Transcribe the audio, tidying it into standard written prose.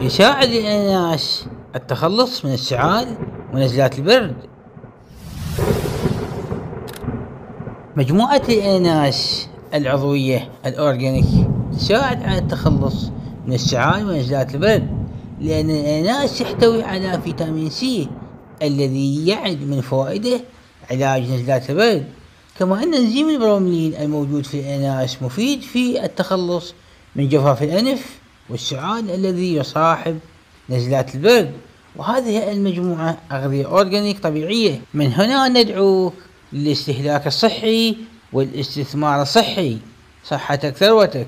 يساعد الأناناس التخلص من السعال ونزلات البرد. مجموعة الأناناس العضوية الأورجانيك تساعد على التخلص من السعال ونزلات البرد، لأن الأناناس يحتوي على فيتامين سي الذي يعد من فوائده علاج نزلات البرد. كما أن إنزيم البروملين الموجود في الأناناس مفيد في التخلص من جفاف الأنف والسعال الذي يصاحب نزلات البرد. وهذه المجموعة أغذية أورجانيك طبيعية. من هنا ندعوك للاستهلاك الصحي والاستثمار الصحي. صحتك ثروتك.